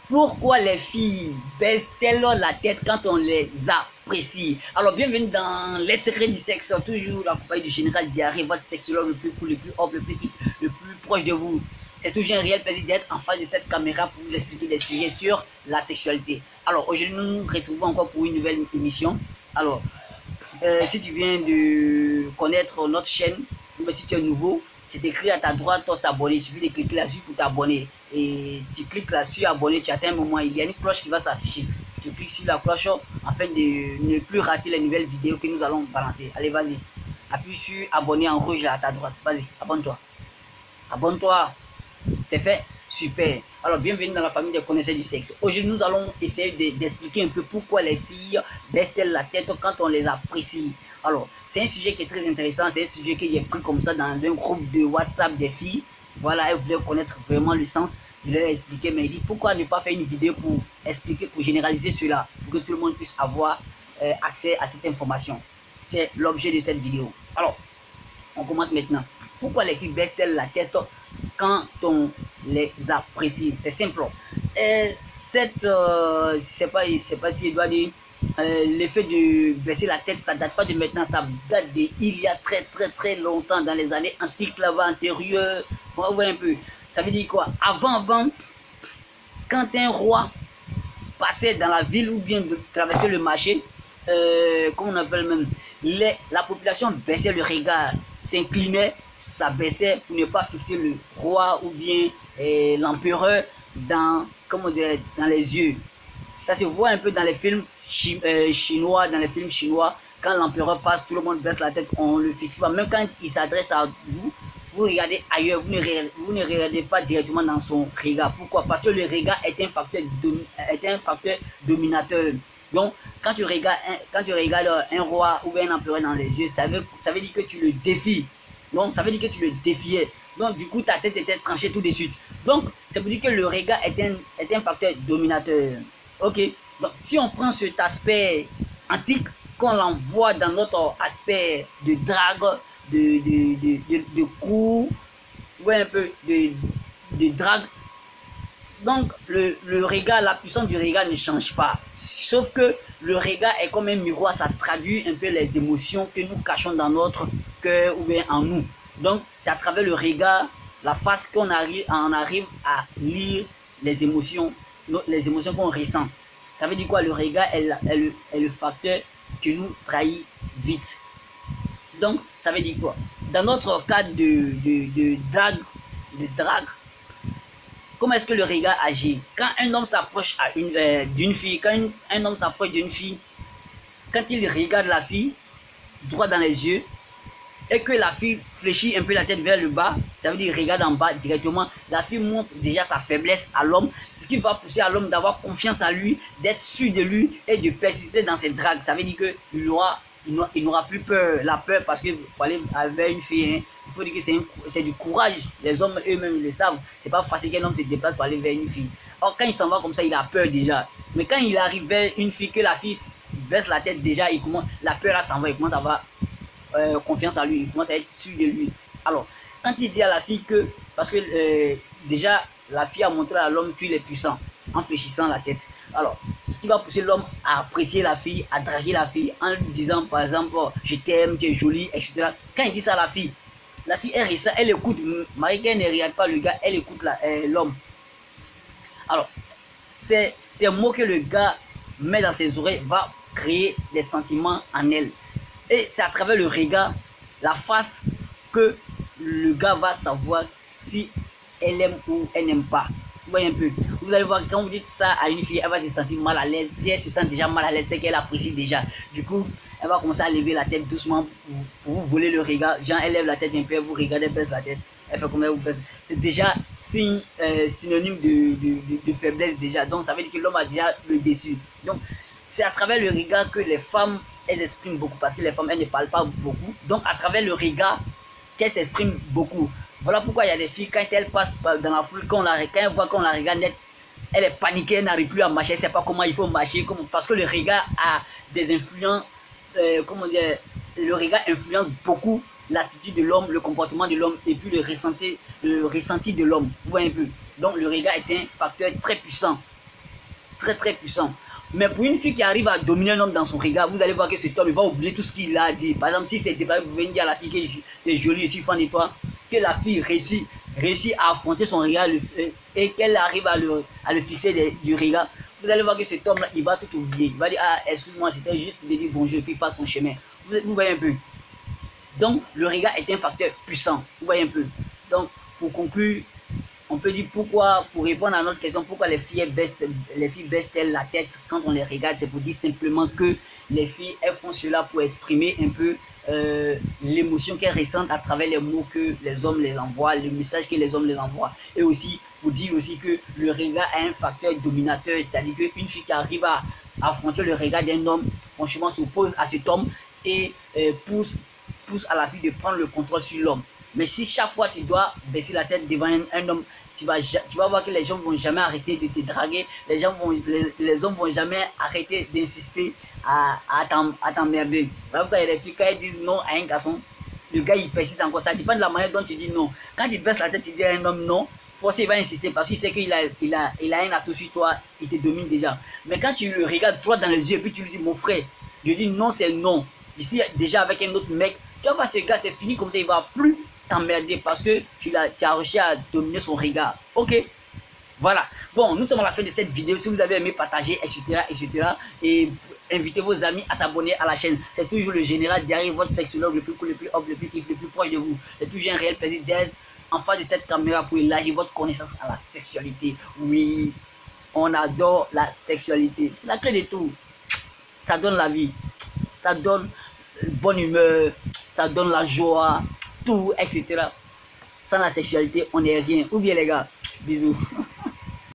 Pourquoi les filles baissent-elles la tête quand on les apprécie? Alors, bienvenue dans Les Secrets du Sexe, toujours la compagnie du Général Diarrhée, votre sexologue le plus cool, le plus hop, le plus hip, le plus proche de vous. C'est toujours un réel plaisir d'être en face de cette caméra pour vous expliquer des sujets sur la sexualité. Alors, aujourd'hui, nous nous retrouvons encore pour une nouvelle émission. Alors, si tu viens de connaître notre chaîne, ou si tu es nouveau, c'est écrit à ta droite, toi s'abonner. Il suffit de cliquer là-dessus pour t'abonner. Et tu cliques là-dessus, abonner, tu atteins un moment, il y a une cloche qui va s'afficher. Tu cliques sur la cloche afin de ne plus rater les nouvelles vidéos que nous allons balancer. Allez, vas-y. Appuie sur abonner en rouge là à ta droite. Vas-y, abonne-toi. Abonne-toi. C'est fait? Super. Alors, bienvenue dans la famille des connaisseurs du sexe. Aujourd'hui, nous allons essayer d'expliquer un peu pourquoi les filles baissent-elles la tête quand on les apprécie. Alors, c'est un sujet qui est très intéressant. C'est un sujet que j'ai pris comme ça dans un groupe de WhatsApp des filles. Voilà, elles voulaient connaître vraiment le sens. Je leur ai expliqué, mais il dit pourquoi ne pas faire une vidéo pour expliquer, pour généraliser cela, pour que tout le monde puisse avoir accès à cette information. C'est l'objet de cette vidéo. Alors, on commence maintenant. Pourquoi les filles baissent-elles la tête quand on les apprécie? C'est simple. Je sais pas si je dois dire, l'effet de baisser la tête, ça date pas de maintenant, ça date d'il y a très longtemps, dans les années antiques là-bas, antérieures. On voit un peu. Ça veut dire quoi? Avant, quand un roi passait dans la ville ou bien de traverser le marché, comment on appelle même, la population baissait le regard, s'inclinait, s'abaissait pour ne pas fixer le roi ou bien l'empereur dans les yeux. Ça se voit un peu dans les films chinois, quand l'empereur passe, tout le monde baisse la tête, on le fixe pas. Même quand il s'adresse à vous, vous regardez ailleurs, vous ne regardez pas directement dans son regard. Pourquoi? Parce que le regard est un facteur dominateur. Donc, quand tu regardes un roi ou un empereur dans les yeux, ça veut dire que tu le défies. Donc, ça veut dire que tu le défiais. Donc, du coup, ta tête était tranchée tout de suite. Donc, c'est pour dire que le regard est un facteur dominateur. Ok? Donc, si on prend cet aspect antique, qu'on l'envoie dans notre aspect de drague, de coup, ou un peu de drague, donc le regard, la puissance du regard ne change pas. Sauf que le regard est comme un miroir, ça traduit un peu les émotions que nous cachons dans notre cœur ou bien en nous. Donc c'est à travers le regard, la face qu'on arrive à lire les émotions qu'on ressent. Ça veut dire quoi? Le regard est le facteur qui nous trahit vite. Donc ça veut dire quoi? Dans notre cadre de drague, comment est-ce que le regard agit? Quand un homme s'approche d'une fille, quand il regarde la fille droit dans les yeux et que la fille fléchit un peu la tête vers le bas, ça veut dire regarde en bas directement, la fille montre déjà sa faiblesse à l'homme, ce qui va pousser à l'homme d'avoir confiance en lui, d'être sûr de lui et de persister dans ses dragues. Ça veut dire qu'il n'aura plus peur, la peur, parce que pour aller avec une fille, il faut dire que c'est du courage. Les hommes eux-mêmes le savent. C'est pas facile qu'un homme se déplace pour aller vers une fille. Or, quand il s'en va comme ça, il a peur déjà. Mais quand il arrive vers une fille, que la fille baisse la tête déjà, la peur là s'en va, il commence à avoir confiance en lui, il commence à être sûr de lui. Alors, quand il dit à la fille que, parce que déjà, la fille a montré à l'homme qu'il est puissant en fléchissant la tête. Alors, ce qui va pousser l'homme à apprécier la fille, à draguer la fille, en lui disant par exemple, je t'aime, tu es jolie, etc. Quand il dit ça à la fille, elle écoute, malgré qu'elle ne regarde pas le gars, elle écoute l'homme. Alors, ces mots que le gars met dans ses oreilles va créer des sentiments en elle. Et c'est à travers le regard, la face, que le gars va savoir si elle aime ou elle n'aime pas. Vous voyez un peu. Vous allez voir, quand vous dites ça à une fille, elle va se sentir mal à l'aise. Si elle se sent déjà mal à l'aise, c'est qu'elle apprécie déjà. Du coup, elle va commencer à lever la tête doucement pour vous voler le regard. Genre, elle lève la tête un peu, vous regardez, elle baisse la tête. Elle fait comme elle vous baisse. C'est déjà synonyme de faiblesse déjà. Donc, ça veut dire que l'homme a déjà le dessus. Donc, c'est à travers le regard que les femmes, elles expriment beaucoup. Parce que les femmes, elles ne parlent pas beaucoup. Donc, à travers le regard qu'elles s'expriment beaucoup. Voilà pourquoi il y a des filles, quand elles passent dans la foule, quand elles voient qu'on la regarde net, elle est paniquée, elle n'arrive plus à marcher, elle ne sait pas comment il faut marcher. Parce que le regard a des influences, le regard influence beaucoup l'attitude de l'homme, le comportement de l'homme et puis le ressenti de l'homme. Vous voyez un peu. Donc le regard est un facteur très puissant. très puissant. Mais pour une fille qui arrive à dominer un homme dans son regard, vous allez voir que cet homme il va oublier tout ce qu'il a dit. Par exemple, si c'est débat, vous venez dire à la fille que tu es jolie, je suis fan de toi, que la fille réussit à affronter son regard et qu'elle arrive à le fixer du regard, vous allez voir que cet homme-là, il va tout oublier. Il va dire, ah, excuse-moi, c'était juste pour te dire bonjour et puis il passe son chemin. Vous voyez un peu. Donc, le regard est un facteur puissant. Vous voyez un peu. Donc, pour conclure, on peut dire pourquoi, pour répondre à notre question, pourquoi les filles baissent-elles la tête quand on les regarde, c'est pour dire simplement que les filles, elles font cela pour exprimer un peu l'émotion qu'elles ressentent à travers les mots que les hommes les envoient, le message que les hommes les envoient. Et aussi, pour dire aussi que le regard est un facteur dominateur, c'est-à-dire qu'une fille qui arrive à affronter le regard d'un homme, franchement, s'oppose à cet homme et pousse à la fille de prendre le contrôle sur l'homme. Mais si chaque fois tu dois baisser la tête devant un homme, tu vas voir que les gens ne vont jamais arrêter de te draguer, les hommes vont jamais arrêter d'insister à t'emmerder. Voilà pourquoi il y a des filles, quand elles disent non à un garçon, le gars il persiste encore. Ça dépend de la manière dont tu dis non. Quand tu baisses la tête, tu dis à un homme non, forcément il va insister parce qu'il sait qu'il a un atout sur toi, il te domine déjà. Mais quand tu le regardes droit dans les yeux et puis tu lui dis mon frère, je dis non, c'est non. Ici déjà avec un autre mec, tu vas voir ce gars, c'est fini comme ça, il va plus t'emmerder parce que tu as réussi à dominer son regard. Ok, voilà. Bon, nous sommes à la fin de cette vidéo. Si vous avez aimé, partager, etc. Et invitez vos amis à s'abonner à la chaîne. C'est toujours le Général Diarry, votre sexologue le plus cool, le plus hop, le plus proche de vous. C'est toujours un réel plaisir d'être en face de cette caméra pour élargir votre connaissance à la sexualité. Oui, on adore la sexualité. C'est la clé de tout. Ça donne la vie. Ça donne bonne humeur. Ça donne la joie. Tout, etc. Sans la sexualité, on n'est rien. Ou bien les gars, bisous.